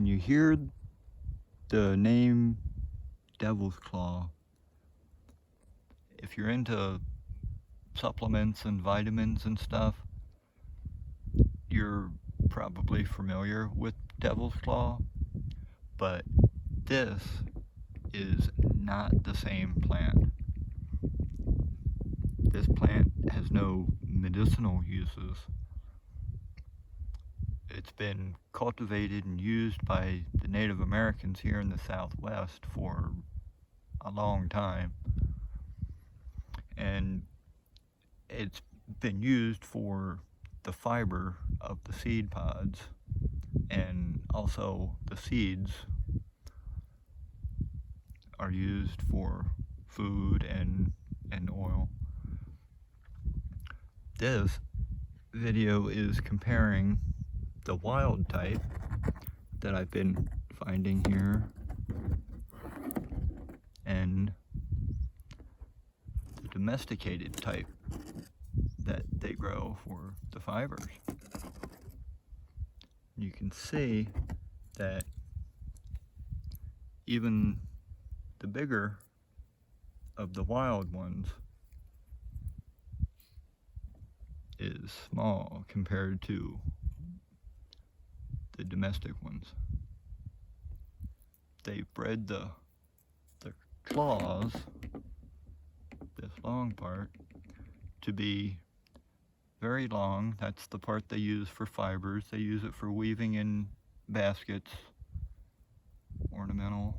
When you hear the name Devil's Claw, if you're into supplements and vitamins and stuff, you're probably familiar with Devil's Claw, but this is not the same plant. This plant has no medicinal uses. It's been cultivated and used by the Native Americans here in the Southwest for a long time, and it's been used for the fiber of the seed pods, and also the seeds are used for food and oil. This video is comparing the wild type that I've been finding here and the domesticated type that they grow for the fibers. You can see that even the bigger of the wild ones is small compared to the domestic ones. They bred the claws, this long part, to be very long. That's the part they use for fibers. They use it for weaving in baskets, ornamental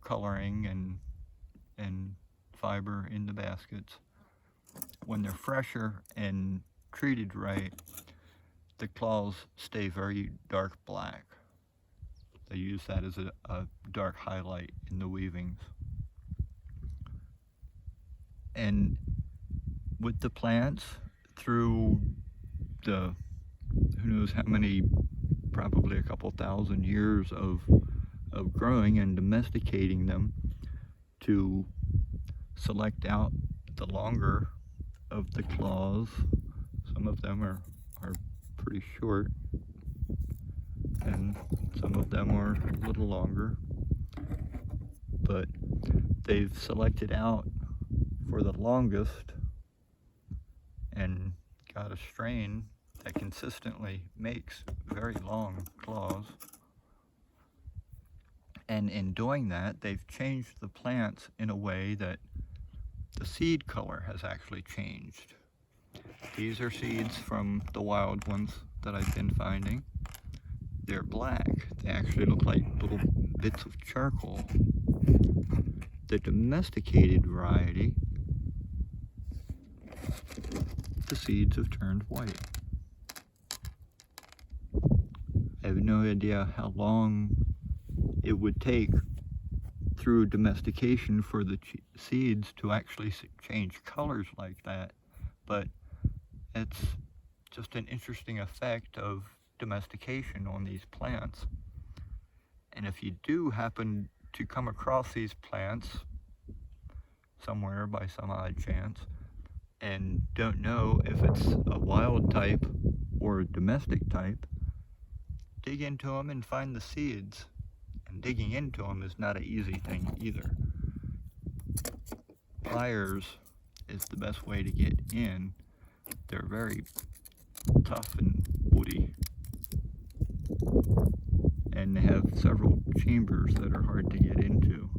coloring and fiber in the baskets. When they're fresher and treated right, the claws stay very dark black. They use that as a dark highlight in the weavings. And with the plants, through the who knows how many, probably a couple thousand years of growing and domesticating them, to select out the longer of the claws. Some of them are pretty short, and some of them are a little longer, but they've selected out for the longest and got a strain that consistently makes very long claws. And in doing that, they've changed the plants in a way that the seed color has actually changed. These are seeds from the wild ones that I've been finding. They're black. They actually look like little bits of charcoal. The domesticated variety, the seeds have turned white. I have no idea how long it would take through domestication for the seeds to actually change colors like that, but it's just an interesting effect of domestication on these plants. And if you do happen to come across these plants somewhere by some odd chance and don't know if it's a wild type or a domestic type, dig into them and find the seeds. And digging into them is not an easy thing either. Pliers is the best way to get in. They're very tough and woody, and they have several chambers that are hard to get into.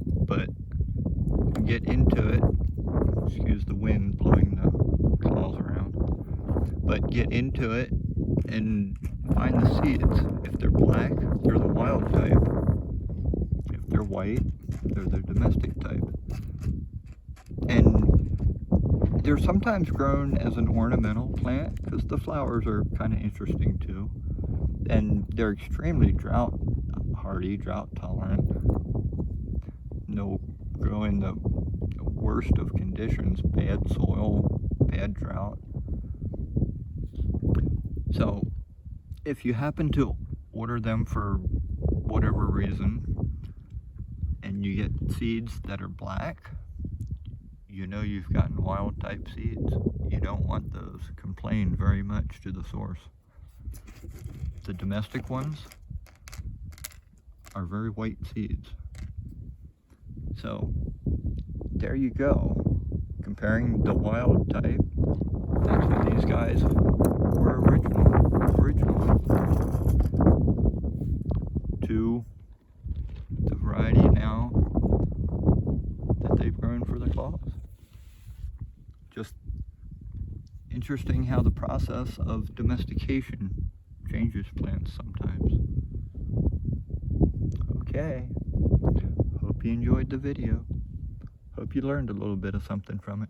But get into it, excuse the wind blowing the claws around, but get into it and find the seeds. If they're black, they're the wild type. If they're white, they're the domestic type. And they're sometimes grown as an ornamental plant because the flowers are kind of interesting too. And they're extremely drought hardy, drought tolerant. They'll grow in the worst of conditions, bad soil, bad drought. So if you happen to order them for whatever reason and you get seeds that are black, you know you've gotten wild type seeds. You don't want those. Complain very much to the source. The domestic ones are very white seeds. So there you go. Comparing the wild type, that's what these guys were originally, to the variety now that they've grown for the cloth. Just interesting how the process of domestication changes plants sometimes. Okay, hope you enjoyed the video. Hope you learned a little bit of something from it.